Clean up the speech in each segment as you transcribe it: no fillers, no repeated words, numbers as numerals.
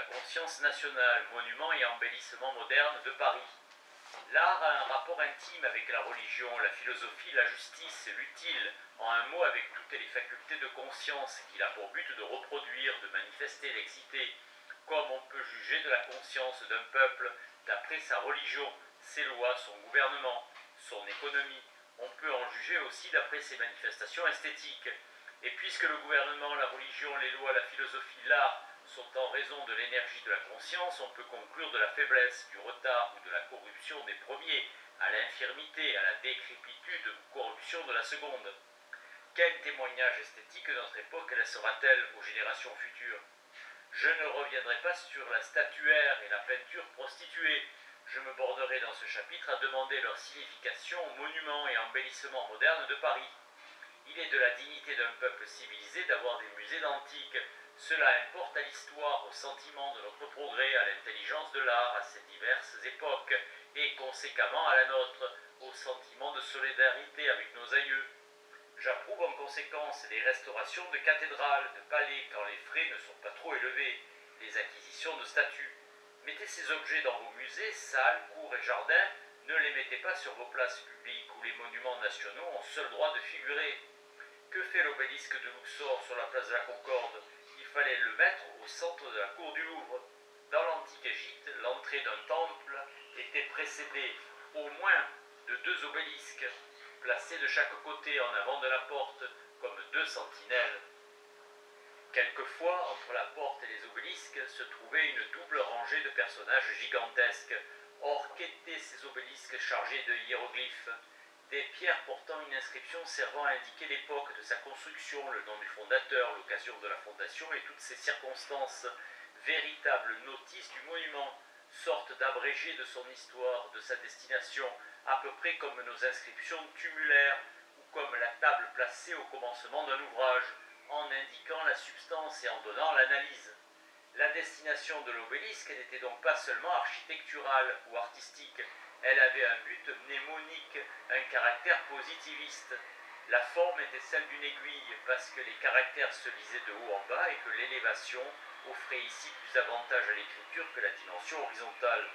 conscience nationale, monument et embellissement moderne de Paris. L'art a un rapport intime avec la religion, la philosophie, la justice, l'utile, en un mot avec toutes les facultés de conscience qu'il a pour but de reproduire, de manifester, d'exciter, comme on peut juger de la conscience d'un peuple d'après sa religion, ses lois, son gouvernement, son économie. On peut en juger aussi d'après ses manifestations esthétiques. Et puisque le gouvernement, la religion, les lois, la philosophie, l'art sont en raison de l'énergie de la conscience, on peut conclure de la faiblesse, du retard ou de la corruption des premiers, à l'infirmité, à la décrépitude ou corruption de la seconde. Quel témoignage esthétique notre époque laissera-t-elle aux générations futures? Je ne reviendrai pas sur la statuaire et la peinture prostituée. Je me borderai dans ce chapitre à demander leur signification aux monuments et embellissements modernes de Paris. Il est de la dignité d'un peuple civilisé d'avoir des musées d'antiques. Cela importe à l'histoire, au sentiment de notre progrès, à l'intelligence de l'art, à ces diverses époques, et conséquemment à la nôtre, au sentiment de solidarité avec nos aïeux. J'approuve en conséquence les restaurations de cathédrales, de palais, quand les frais ne sont pas trop élevés, les acquisitions de statues. Mettez ces objets dans vos musées, salles, cours et jardins, ne les mettez pas sur vos places publiques où les monuments nationaux ont seul droit de figurer. Que fait l'obélisque de Luxor sur la place de la Concorde? Il fallait le mettre au centre de la cour du Louvre. Dans l'antique Égypte, l'entrée d'un temple était précédée au moins de 2 obélisques, placés de chaque côté en avant de la porte, comme 2 sentinelles. Quelquefois, entre la porte et les obélisques, se trouvait une double rangée de personnages gigantesques. Or, qu'étaient ces obélisques chargés de hiéroglyphes? Des pierres portant une inscription servant à indiquer l'époque de sa construction, le nom du fondateur, l'occasion de la fondation et toutes ces circonstances, véritable notice du monument, sorte d'abrégé de son histoire, de sa destination, à peu près comme nos inscriptions tumulaires ou comme la table placée au commencement d'un ouvrage, en indiquant la substance et en donnant l'analyse. La destination de l'obélisque n'était donc pas seulement architecturale ou artistique, elle avait un but mnémonique, un caractère positiviste. La forme était celle d'une aiguille, parce que les caractères se lisaient de haut en bas et que l'élévation offrait ici plus d'avantage à l'écriture que la dimension horizontale.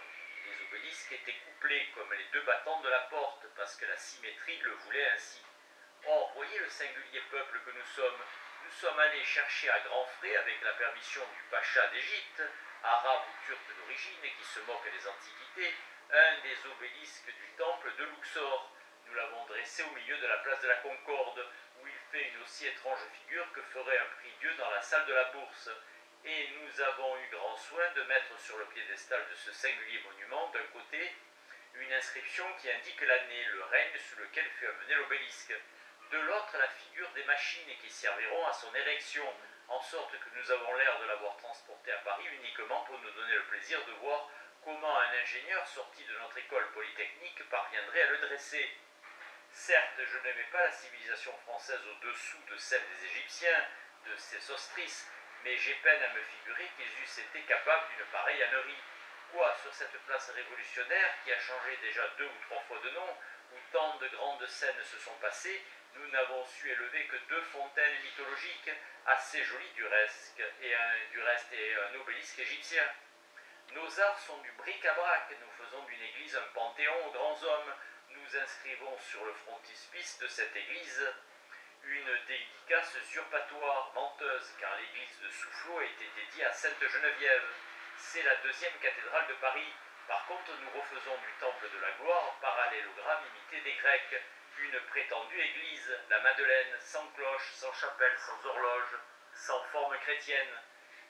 Les obélisques étaient couplés comme les 2 battants de la porte, parce que la symétrie le voulait ainsi. Or, voyez le singulier peuple que nous sommes. Nous sommes allés chercher à grands frais, avec la permission du pacha d'Égypte, arabe ou turc d'origine et qui se moque des antiquités, un des obélisques du temple de Luxor. Nous l'avons dressé au milieu de la place de la Concorde, où il fait une aussi étrange figure que ferait un prie-dieu dans la salle de la Bourse. Et nous avons eu grand soin de mettre sur le piédestal de ce singulier monument, d'un côté, une inscription qui indique l'année, le règne sous lequel fut amené l'obélisque. De l'autre, la figure des machines qui serviront à son érection, en sorte que nous avons l'air de l'avoir transporté à Paris uniquement pour nous donner le plaisir de voir comment un ingénieur sorti de notre école polytechnique parviendrait à le dresser. Certes, je n'aimais pas la civilisation française au-dessous de celle des Égyptiens, de Sésostris, mais j'ai peine à me figurer qu'ils eussent été capables d'une pareille ânerie. Quoi, sur cette place révolutionnaire, qui a changé déjà 2 ou 3 fois de nom, où tant de grandes scènes se sont passées, nous n'avons su élever que 2 fontaines mythologiques, assez jolies du reste, et un obélisque égyptien. Nos arts sont du bric-à-brac, nous faisons d'une église un panthéon aux grands hommes, nous inscrivons sur le frontispice de cette église une dédicace usurpatoire, menteuse, car l'église de Soufflot a été dédiée à Sainte Geneviève. C'est la 2e cathédrale de Paris. Par contre, nous refaisons du temple de la gloire parallélogramme imité des Grecs, une prétendue église, la Madeleine, sans cloche, sans chapelle, sans horloge, sans forme chrétienne.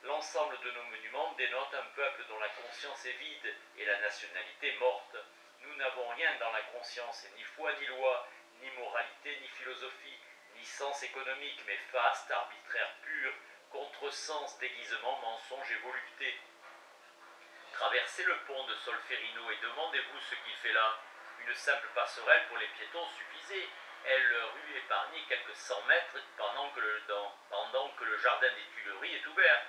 L'ensemble de nos monuments dénote un peuple dont la conscience est vide et la nationalité morte. Nous n'avons rien dans la conscience, ni foi ni loi, ni moralité ni philosophie, ni sens économique, mais faste, arbitraire pur, contresens, déguisement, mensonge et volupté. Traversez le pont de Solferino et demandez-vous ce qu'il fait là. Une simple passerelle pour les piétons suffisait. Elle rue épargnait quelques 100 mètres pendant que le jardin des Tuileries est ouvert.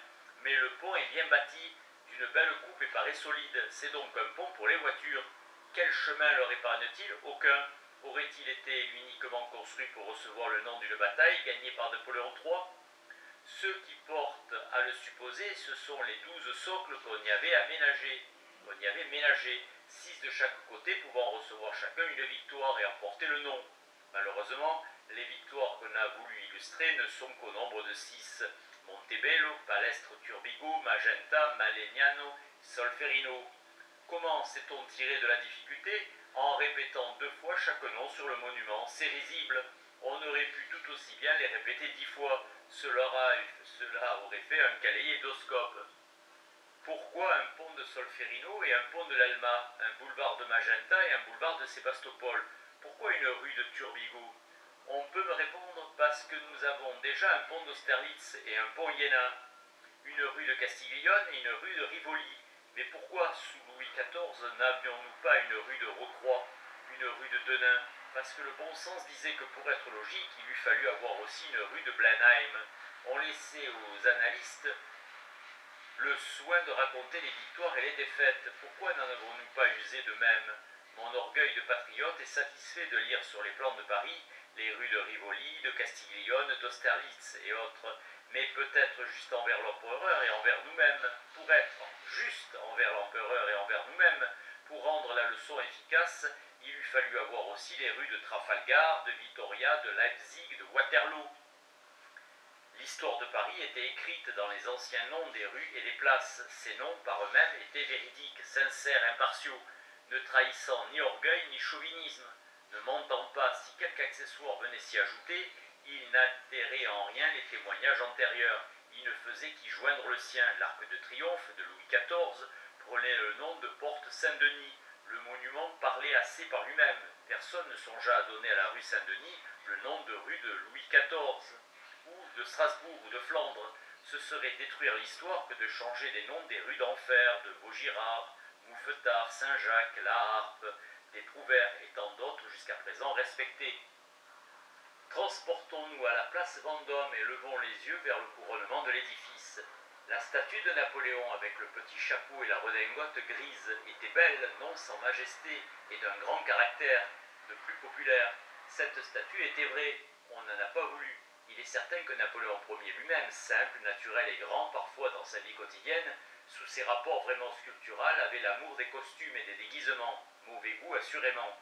Mais le pont est bien bâti, d'une belle coupe et paraît solide. C'est donc un pont pour les voitures. Quel chemin leur épargne-t-il? Aucun. Aurait-il été uniquement construit pour recevoir le nom d'une bataille gagnée par Napoléon III? Ceux qui portent à le supposer, ce sont les 12 socles qu'on y avait aménagés, 6 de chaque côté pouvant recevoir chacun une victoire et en porter le nom. Malheureusement, les victoires qu'on a voulu illustrer ne sont qu'au nombre de 6. Montebello, Palestro Turbigo, Magenta, Malegnano, Solferino. Comment s'est-on tiré de la difficulté? En répétant 2 fois chaque nom sur le monument, c'est risible. On aurait pu tout aussi bien les répéter 10 fois. Cela aurait fait un kaléidoscope. Pourquoi un pont de Solferino et un pont de l'Elma, un boulevard de Magenta et un boulevard de Sébastopol? Pourquoi une rue de Turbigo? On peut me répondre parce que nous avons déjà un pont d'Austerlitz et un pont Iéna, une rue de Castiglione et une rue de Rivoli. Mais pourquoi, sous Louis XIV, n'avions-nous pas une rue de Rocroi, une rue de Denain? Parce que le bon sens disait que pour être logique, il eût fallu avoir aussi une rue de Blenheim. On laissait aux annalistes le soin de raconter les victoires et les défaites. Pourquoi n'en avons-nous pas usé de même? Mon orgueil de patriote est satisfait de lire sur les plans de Paris les rues de Rivoli, de Castiglione, d'Austerlitz et autres, mais peut-être juste envers l'empereur et envers nous-mêmes. Pour être juste envers l'empereur et envers nous-mêmes, pour rendre la leçon efficace, il eût fallu avoir aussi les rues de Trafalgar, de Vittoria, de Leipzig, de Waterloo. L'histoire de Paris était écrite dans les anciens noms des rues et des places. Ces noms, par eux-mêmes, étaient véridiques, sincères, impartiaux, ne trahissant ni orgueil ni chauvinisme. Ne mentant pas, si quelque accessoire venait s'y ajouter, il n'altérait en rien les témoignages antérieurs. Il ne faisait qu'y joindre le sien. L'Arc de Triomphe de Louis XIV prenait le nom de Porte Saint-Denis. Le monument parlait assez par lui-même. Personne ne songea à donner à la rue Saint-Denis le nom de rue de Louis XIV. Ou de Strasbourg ou de Flandre. Ce serait détruire l'histoire que de changer les noms des rues d'Enfer, de Vaugirard, Mouffetard, Saint-Jacques, La Harpe, des Prouvaires et tant d'autres jusqu'à présent respectés. Transportons-nous à la place Vendôme et levons les yeux vers le couronnement de l'édifice. La statue de Napoléon avec le petit chapeau et la redingote grise était belle, non sans majesté, et d'un grand caractère, de plus populaire. Cette statue était vraie, on n'en a pas voulu. Il est certain que Napoléon Ier lui-même, simple, naturel et grand, parfois dans sa vie quotidienne, sous ses rapports vraiment sculpturaux, avait l'amour des costumes et des déguisements, mauvais goût assurément.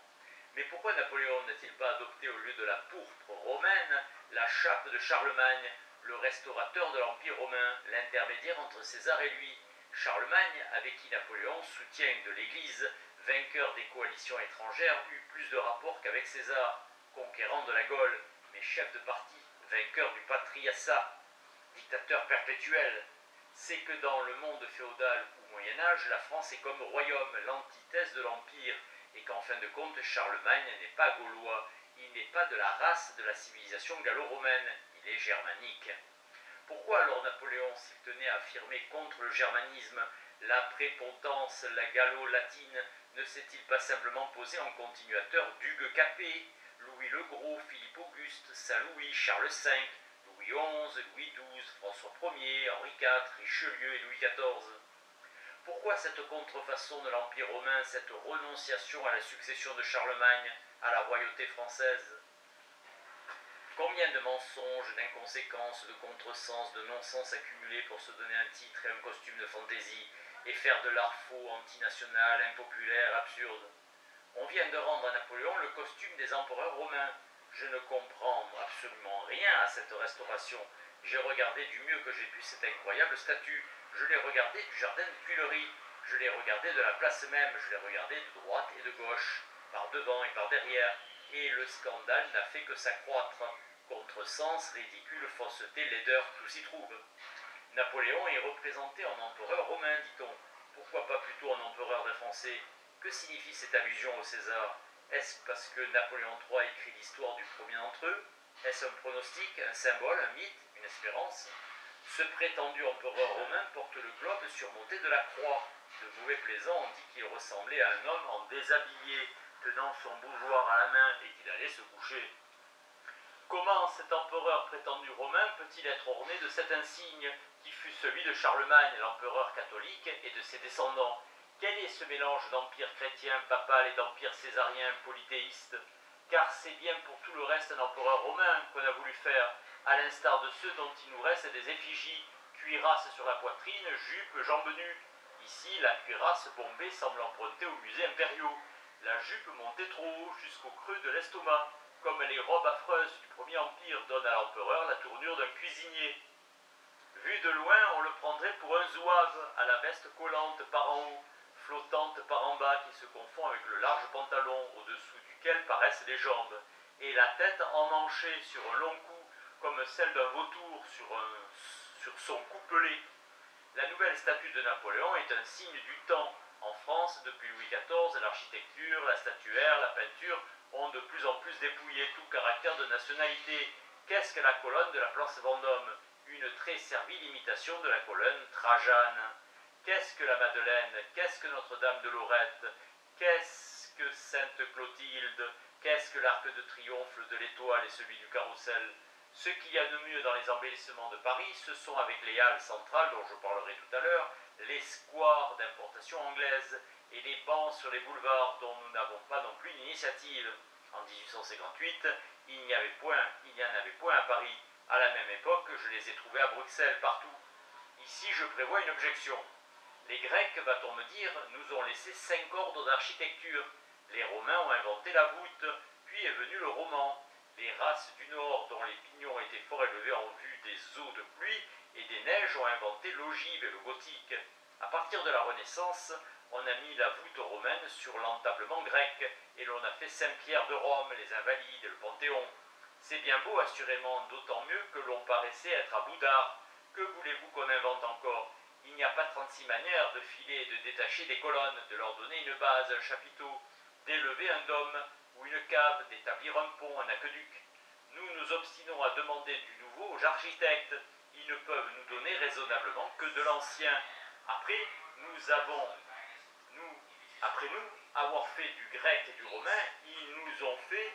Mais pourquoi Napoléon n'a-t-il pas adopté au lieu de la pourpre romaine, la chape de Charlemagne, le restaurateur de l'Empire romain, l'intermédiaire entre César et lui? Charlemagne, avec qui Napoléon, soutien de l'Église, vainqueur des coalitions étrangères, eut plus de rapports qu'avec César, conquérant de la Gaule, mais chef de parti, vainqueur du patriarcat, dictateur perpétuel. C'est que dans le monde féodal ou Moyen-Âge, la France est comme royaume, l'antithèse de l'Empire, et qu'en fin de compte, Charlemagne n'est pas gaulois, il n'est pas de la race de la civilisation gallo-romaine, il est germanique. Pourquoi alors Napoléon, s'il tenait à affirmer contre le germanisme, la prépotence, la gallo-latine, ne s'est-il pas simplement posé en continuateur d'Hugues Capet, Louis le Gros, Philippe Auguste, Saint-Louis, Charles V, Louis XI, Louis XII, François Ier, Henri IV, Richelieu et Louis XIV? Pourquoi cette contrefaçon de l'Empire romain, cette renonciation à la succession de Charlemagne, à la royauté française? Combien de mensonges, d'inconséquences, de contresens, de non-sens accumulés pour se donner un titre et un costume de fantaisie, et faire de l'art faux, antinational, impopulaire, absurde? On vient de rendre à Napoléon le costume des empereurs romains. Je ne comprends absolument rien à cette restauration. J'ai regardé du mieux que j'ai pu cette incroyable statue. Je l'ai regardée du jardin de Tuileries. Je l'ai regardée de la place même. Je l'ai regardée de droite et de gauche, par devant et par derrière. Et le scandale n'a fait que s'accroître. Contresens, ridicule, fausseté, laideur, tout s'y trouve. Napoléon est représenté en empereur romain, dit-on. Pourquoi pas plutôt en empereur des Français? Que signifie cette allusion au César? Est-ce parce que Napoléon III écrit l'histoire du premier d'entre eux? Est-ce un pronostic, un symbole, un mythe, une espérance? Ce prétendu empereur romain porte le globe surmonté de la croix. De mauvais plaisant, on dit qu'il ressemblait à un homme en déshabillé, tenant son bougeoir à la main et qu'il allait se coucher. Comment cet empereur prétendu romain peut-il être orné de cet insigne qui fut celui de Charlemagne, l'empereur catholique, et de ses descendants? Quel est ce mélange d'empire chrétien, papal et d'empire césarien polythéiste? Car c'est bien pour tout le reste un empereur romain qu'on a voulu faire, à l'instar de ceux dont il nous reste des effigies, cuirasse sur la poitrine, jupe, jambes nues. Ici, la cuirasse bombée semble emprunter aux musées impériaux. La jupe montait trop haut, jusqu'au creux de l'estomac, comme les robes affreuses du Premier Empire donnent à l'empereur la tournure d'un cuisinier. Vu de loin, on le prendrait pour un zouave, à la veste collante par en haut, flottante par en bas, qui se confond avec le large pantalon, au-dessous duquel paraissent les jambes, et la tête emmanchée sur un long cou, comme celle d'un vautour sur son coupelé. La nouvelle statue de Napoléon est un signe du temps. En France, depuis Louis XIV, l'architecture, la statuaire, la peinture ont de plus en plus dépouillé tout caractère de nationalité. Qu'est-ce que la colonne de la place Vendôme? Une très servile imitation de la colonne Trajane. Qu'est-ce que la Madeleine? Qu'est-ce que Notre-Dame de Lorette? Qu'est-ce que Sainte-Clotilde? Qu'est-ce que l'arc de triomphe de l'Étoile et celui du Carrousel? Ce qu'il y a de mieux dans les embellissements de Paris, ce sont, avec les halles centrales dont je parlerai tout à l'heure, les squares d'importation anglaise et les bancs sur les boulevards dont nous n'avons pas non plus l'initiative. En 1858, il n'y en avait point à Paris. À la même époque, je les ai trouvés à Bruxelles, partout. Ici, je prévois une objection. Les Grecs, va-t-on me dire, nous ont laissé 5 ordres d'architecture. Les Romains ont inventé la voûte, puis est venu le roman. Les races du Nord, dont les pignons étaient fort élevés en vue des eaux de pluie et des neiges, ont inventé l'ogive et le gothique. À partir de la Renaissance, on a mis la voûte romaine sur l'entablement grec, et l'on a fait Saint-Pierre de Rome, les Invalides et le Panthéon. C'est bien beau, assurément, d'autant mieux que l'on paraissait être à bout d'art. Que voulez-vous qu'on invente encore? Il n'y a pas 36 manières de filer et de détacher des colonnes, de leur donner une base, un chapiteau, d'élever un dôme ou une cave, d'établir un pont, un aqueduc. Nous nous obstinons à demander du nouveau aux architectes. Ils ne peuvent nous donner raisonnablement que de l'ancien. Après nous avoir fait du grec et du romain, ils nous ont fait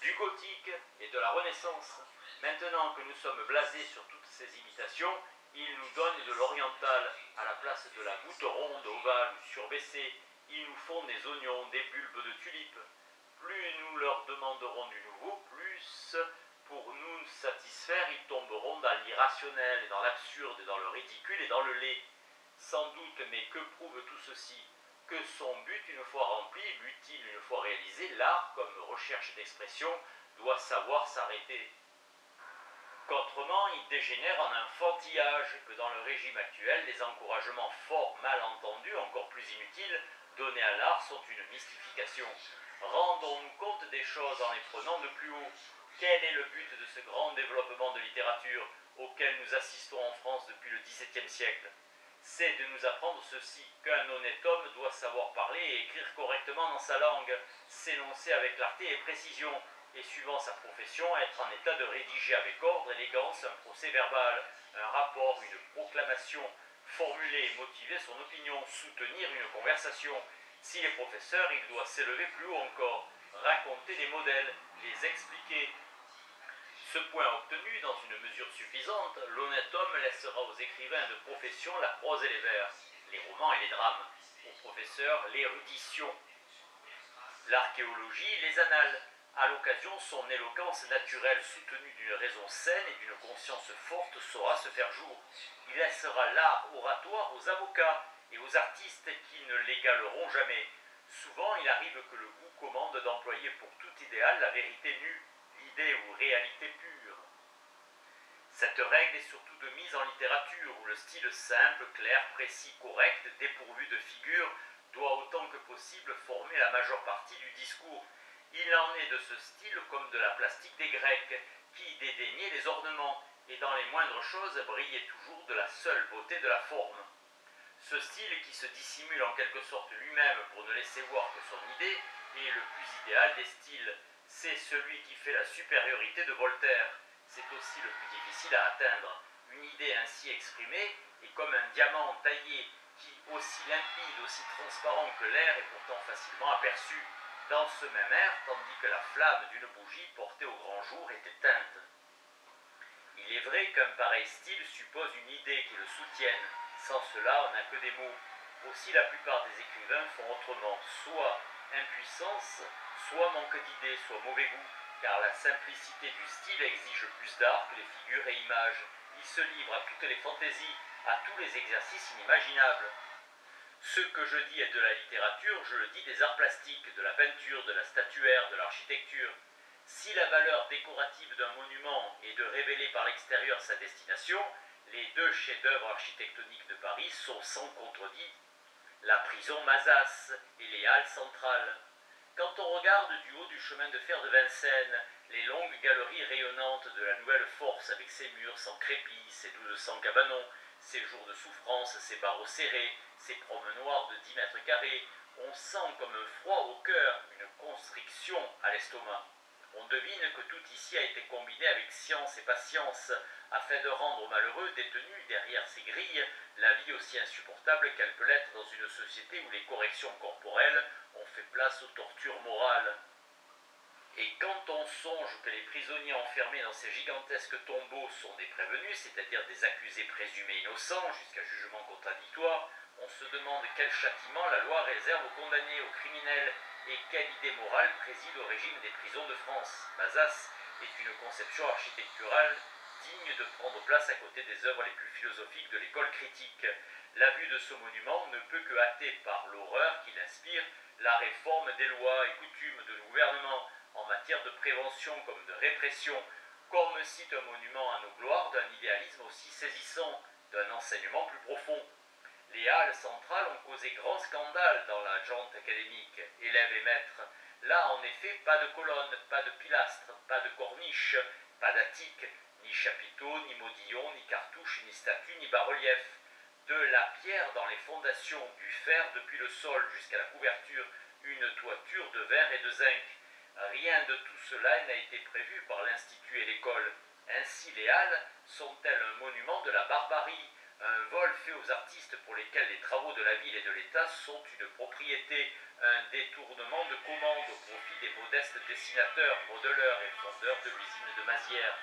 du gothique et de la Renaissance. Maintenant que nous sommes blasés sur toutes ces imitations, ils nous donnent de l'oriental à la place de la voûte ronde, ovale ou surbaissée. Ils nous font des oignons, des bulbes de tulipes. Plus nous leur demanderons du nouveau, plus pour nous satisfaire, ils tomberont dans l'irrationnel et dans l'absurde et dans le ridicule et dans le laid. Sans doute, mais que prouve tout ceci? Que son but, une fois rempli, l'utile une fois réalisé, l'art, comme recherche d'expression, doit savoir s'arrêter. Qu'autrement, il dégénère en un enfantillage, que dans le régime actuel, les encouragements fort mal entendus, encore plus inutiles, donnés à l'art sont une mystification. Rendons-nous compte des choses en les prenant de plus haut. Quel est le but de ce grand développement de littérature auquel nous assistons en France depuis le XVIIe siècle? C'est de nous apprendre ceci, qu'un honnête homme doit savoir parler et écrire correctement dans sa langue, s'énoncer avec clarté et précision, et suivant sa profession, être en état de rédiger avec ordre, élégance, un procès verbal, un rapport, une proclamation, formuler et motiver son opinion, soutenir une conversation. S'il est professeur, il doit s'élever plus haut encore, raconter des modèles, les expliquer. Ce point obtenu, dans une mesure suffisante, l'honnête homme laissera aux écrivains de profession la prose et les vers, les romans et les drames, aux professeurs l'érudition, l'archéologie, les annales. À l'occasion, son éloquence naturelle soutenue d'une raison saine et d'une conscience forte saura se faire jour. Il laissera l'art oratoire aux avocats et aux artistes qui ne l'égaleront jamais. Souvent, il arrive que le goût commande d'employer pour tout idéal la vérité nue, l'idée ou réalité pure. Cette règle est surtout de mise en littérature, où le style simple, clair, précis, correct, dépourvu de figures, doit autant que possible former la majeure partie du discours. Il en est de ce style comme de la plastique des Grecs, qui dédaignaient les ornements, et dans les moindres choses brillait toujours de la seule beauté de la forme. Ce style, qui se dissimule en quelque sorte lui-même pour ne laisser voir que son idée, est le plus idéal des styles. C'est celui qui fait la supériorité de Voltaire. C'est aussi le plus difficile à atteindre. Une idée ainsi exprimée est comme un diamant taillé qui, aussi limpide, aussi transparent que l'air, est pourtant facilement aperçu dans ce même air, tandis que la flamme d'une bougie portée au grand jour est éteinte. Il est vrai qu'un pareil style suppose une idée qui le soutienne. Sans cela, on n'a que des mots. Aussi, la plupart des écrivains font autrement, soit impuissance, soit manque d'idées, soit mauvais goût, car la simplicité du style exige plus d'art que les figures et images. Il se livre à toutes les fantaisies, à tous les exercices inimaginables. Ce que je dis est de la littérature, je le dis des arts plastiques, de la peinture, de la statuaire, de l'architecture. Si la valeur décorative d'un monument est de révéler par l'extérieur sa destination, les deux chefs-d'œuvre architectoniques de Paris sont sans contredit la prison Mazas et les halles centrales. Quand on regarde du haut du chemin de fer de Vincennes les longues galeries rayonnantes de la Nouvelle Force avec ses murs sans crépi, ses 1200 cabanons, ses jours de souffrance, ses barreaux serrés, ses promenoirs de 10 mètres carrés, on sent comme un froid au cœur, une constriction à l'estomac. On devine que tout ici a été combiné avec science et patience, afin de rendre aux malheureux détenus derrière ces grilles la vie aussi insupportable qu'elle peut l'être dans une société où les corrections corporelles ont fait place aux tortures morales. Et quand on songe que les prisonniers enfermés dans ces gigantesques tombeaux sont des prévenus, c'est-à-dire des accusés présumés innocents jusqu'à jugement contradictoire, on se demande quel châtiment la loi réserve aux condamnés, aux criminels, et quelle idée morale préside au régime des prisons de France. Mazas est une conception architecturale digne de prendre place à côté des œuvres les plus philosophiques de l'école critique. La vue de ce monument ne peut que hâter par l'horreur qu'il inspire la réforme des lois et coutumes de gouvernement en matière de prévention comme de répression, comme cite un monument à nos gloires d'un idéalisme aussi saisissant, d'un enseignement plus profond. Les halles centrales ont causé grand scandale dans la jante académique, élèves et maîtres. Là, en effet, pas de colonnes, pas de pilastres, pas de corniches, pas d'attiques, ni chapiteaux, ni modillons, ni cartouches, ni statues, ni bas-reliefs. De la pierre dans les fondations, du fer depuis le sol jusqu'à la couverture, une toiture de verre et de zinc. Rien de tout cela n'a été prévu par l'Institut et l'école. Ainsi, les halles sont-elles un monument de la barbarie, un vol fait aux artistes pour lesquels les travaux de la ville et de l'État sont une propriété, un détournement de commande au profit des modestes dessinateurs, modeleurs et fondeurs de l'usine de Mazières.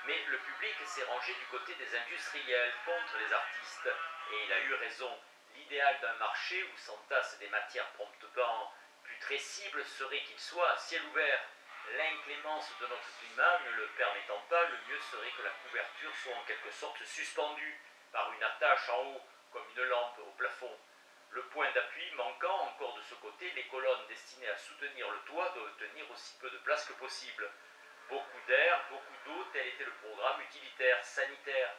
Mais le public s'est rangé du côté des industriels contre les artistes, et il a eu raison. L'idéal d'un marché où s'entassent des matières promptement putrescibles serait qu'il soit à ciel ouvert. L'inclémence de notre climat ne le permettant pas, le mieux serait que la couverture soit en quelque sorte suspendue par une attache en haut, comme une lampe au plafond. Le point d'appui manquant encore de ce côté, les colonnes destinées à soutenir le toit doivent tenir aussi peu de place que possible. Beaucoup d'air, beaucoup d'eau, tel était le programme utilitaire, sanitaire.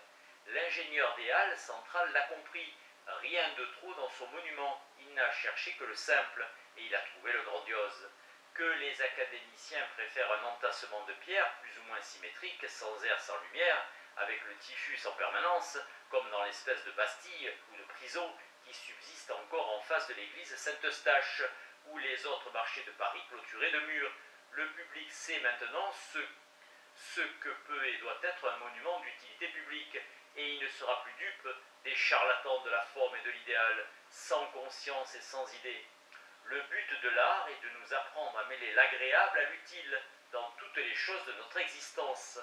L'ingénieur des halles centrales l'a compris. Rien de trop dans son monument. Il n'a cherché que le simple, et il a trouvé le grandiose. Que les académiciens préfèrent un entassement de pierres plus ou moins symétrique, sans air, sans lumière, avec le typhus en permanence, comme dans l'espèce de Bastille ou de prison qui subsiste encore en face de l'église Saint-Eustache, ou les autres marchés de Paris clôturés de murs. Le public sait maintenant ce que peut et doit être un monument d'utilité publique, et il ne sera plus dupe des charlatans de la forme et de l'idéal, sans conscience et sans idée. Le but de l'art est de nous apprendre à mêler l'agréable à l'utile dans toutes les choses de notre existence,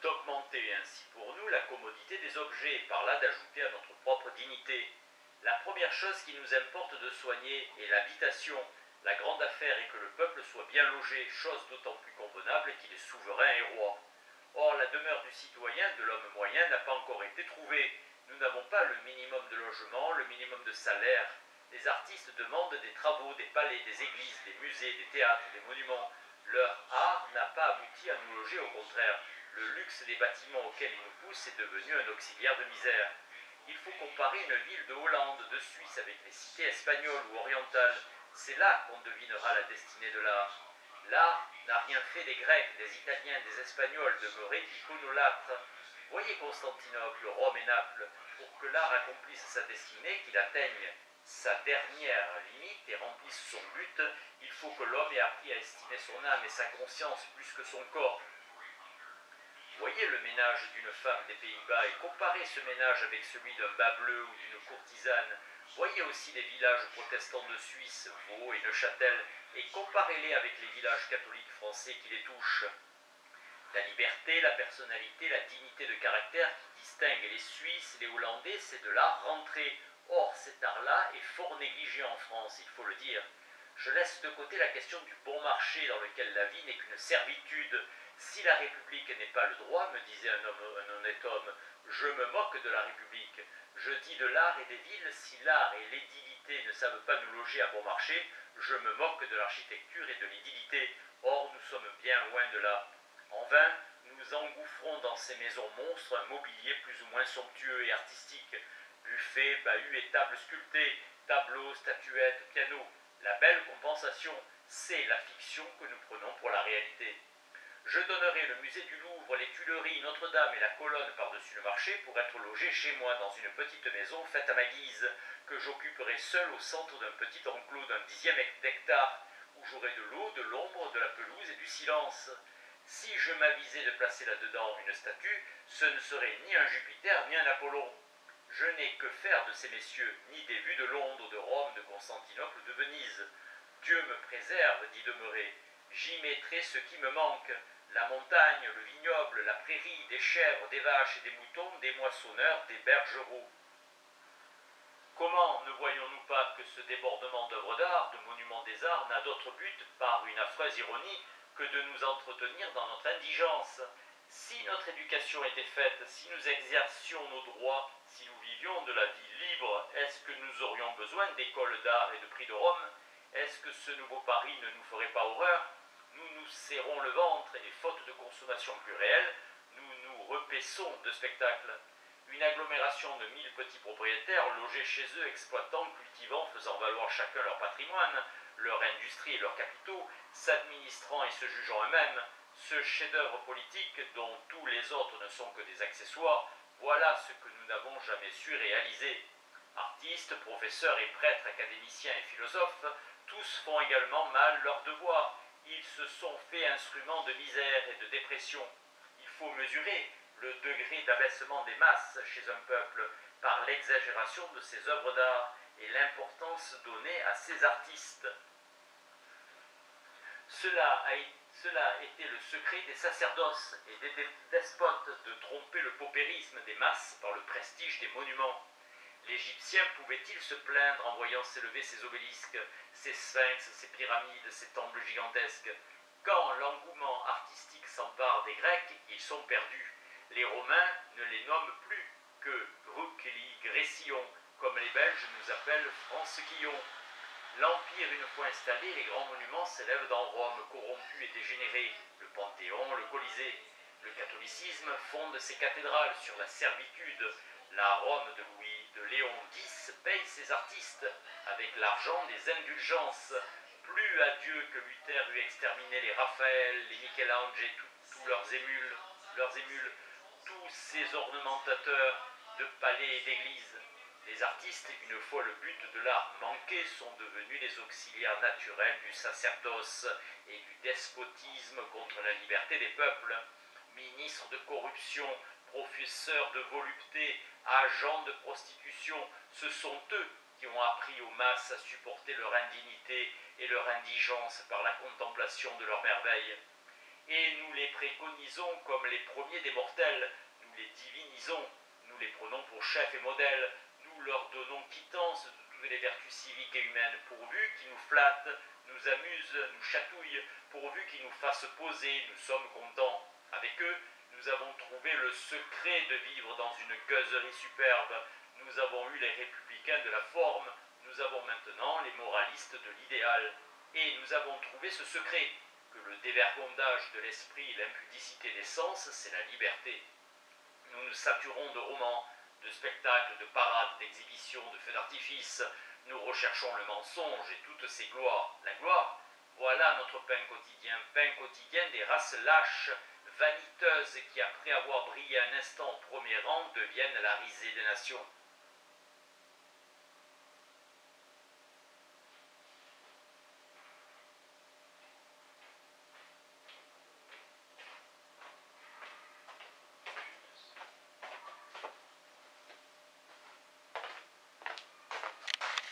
d'augmenter ainsi pour nous la commodité des objets et par là d'ajouter à notre propre dignité. La première chose qui nous importe de soigner est l'habitation. La grande affaire est que le peuple soit bien logé, chose d'autant plus convenable qu'il est souverain et roi. Or, la demeure du citoyen, de l'homme moyen, n'a pas encore été trouvée. Nous n'avons pas le minimum de logement, le minimum de salaire. Les artistes demandent des travaux, des palais, des églises, des musées, des théâtres, des monuments. Leur art n'a pas abouti à nous loger, au contraire. Le luxe des bâtiments auxquels ils nous poussent est devenu un auxiliaire de misère. Il faut comparer une ville de Hollande, de Suisse, avec les cités espagnoles ou orientales. C'est là qu'on devinera la destinée de l'art. L'art n'a rien fait des Grecs, des Italiens, des Espagnols, demeurés iconolâtres. Voyez Constantinople, Rome et Naples, pour que l'art accomplisse sa destinée, qu'il atteigne sa dernière limite et remplisse son but, il faut que l'homme ait appris à estimer son âme et sa conscience plus que son corps. Voyez le ménage d'une femme des Pays-Bas et comparez ce ménage avec celui d'un bas bleu ou d'une courtisane. Voyez aussi les villages protestants de Suisse, Vaud et Neuchâtel, et comparez-les avec les villages catholiques français qui les touchent. La liberté, la personnalité, la dignité de caractère qui distinguent les Suisses, les Hollandais, c'est de l'art rentré. Or, cet art-là est fort négligé en France, il faut le dire. Je laisse de côté la question du bon marché dans lequel la vie n'est qu'une servitude. Si la République n'est pas le droit, me disait un honnête homme, je me moque de la République. Je dis de l'art et des villes, si l'art et l'édilité ne savent pas nous loger à bon marché, je me moque de l'architecture et de l'édilité. Or, nous sommes bien loin de là. En vain, nous engouffrons dans ces maisons monstres un mobilier plus ou moins somptueux et artistique. Buffets, bahuts et tables sculptées, tableaux, statuettes, pianos. La belle compensation, c'est la fiction que nous prenons pour la réalité. Je donnerai le musée du Louvre, les Tuileries, Notre-Dame et la colonne par-dessus le marché pour être logé chez moi dans une petite maison faite à ma guise, que j'occuperai seul au centre d'un petit enclos d'un 10e d'hectare, où j'aurai de l'eau, de l'ombre, de la pelouse et du silence. Si je m'avisais de placer là-dedans une statue, ce ne serait ni un Jupiter ni un Apollon. Je n'ai que faire de ces messieurs, ni des vues de Londres, de Rome, de Constantinople ou de Venise. Dieu me préserve d'y demeurer. J'y mettrai ce qui me manque, la montagne, le vignoble, la prairie, des chèvres, des vaches et des moutons, des moissonneurs, des bergeraux. Comment ne voyons-nous pas que ce débordement d'œuvres d'art, de monuments des arts, n'a d'autre but, par une affreuse ironie, que de nous entretenir dans notre indigence? Si notre éducation était faite, si nous exercions nos droits, si nous vivions de la vie libre, est-ce que nous aurions besoin d'écoles d'art et de prix de Rome? Est-ce que ce nouveau Paris ne nous ferait pas horreur? Nous nous serrons le ventre et, faute de consommation plus réelle, nous nous repaissons de spectacles. Une agglomération de 1000 petits propriétaires logés chez eux, exploitant, cultivant, faisant valoir chacun leur patrimoine, leur industrie et leurs capitaux, s'administrant et se jugeant eux-mêmes, ce chef-d'œuvre politique dont tous les autres ne sont que des accessoires, voilà ce que nous n'avons jamais su réaliser. Artistes, professeurs et prêtres, académiciens et philosophes, tous font également mal leur devoir. Ils se sont faits instruments de misère et de dépression. Il faut mesurer le degré d'abaissement des masses chez un peuple par l'exagération de ses œuvres d'art et l'importance donnée à ces artistes. Cela a été le secret des sacerdoces et des despotes de tromper le paupérisme des masses par le prestige des monuments. L'Égyptien pouvait-il se plaindre en voyant s'élever ces obélisques, ces sphinx, ces pyramides, ces temples gigantesques? Quand l'engouement artistique s'empare des Grecs, ils sont perdus. Les Romains ne les nomment plus que Rucli, Gressillon, comme les Belges nous appellent Francequillon. L'Empire une fois installé, les grands monuments s'élèvent dans Rome, corrompus et dégénérés, le Panthéon, le Colisée. Le catholicisme fonde ses cathédrales sur la servitude. La Rome de Léon X paye ses artistes avec l'argent des indulgences. Plus à Dieu que Luther eut exterminé les Raphaël, les Michel-Ange et tous leurs émules, tous ces ornementateurs de palais et d'églises. Les artistes, une fois le but de l'art manqué, sont devenus les auxiliaires naturels du sacerdoce et du despotisme contre la liberté des peuples. Ministres de corruption, professeurs de volupté, agents de prostitution, ce sont eux qui ont appris aux masses à supporter leur indignité et leur indigence par la contemplation de leurs merveilles. Et nous les préconisons comme les premiers des mortels, nous les divinisons, nous les prenons pour chefs et modèles, nous leur donnons quittance de toutes les vertus civiques et humaines, pourvu qu'ils nous flattent, nous amusent, nous chatouillent, pourvu qu'ils nous fassent poser, nous sommes contents. Avec eux, nous avons trouvé le secret de vivre dans une gueuserie superbe, nous avons eu les républicains de la forme, nous avons maintenant les moralistes de l'idéal. Et nous avons trouvé ce secret, que le dévergondage de l'esprit et l'impudicité des sens, c'est la liberté. Nous nous saturons de romans, de spectacles, de parades, d'exhibitions, de feux d'artifice. Nous recherchons le mensonge et toutes ses gloires. La gloire, voilà notre pain quotidien des races lâches, vaniteuses qui, après avoir brillé un instant au premier rang, deviennent la risée des nations.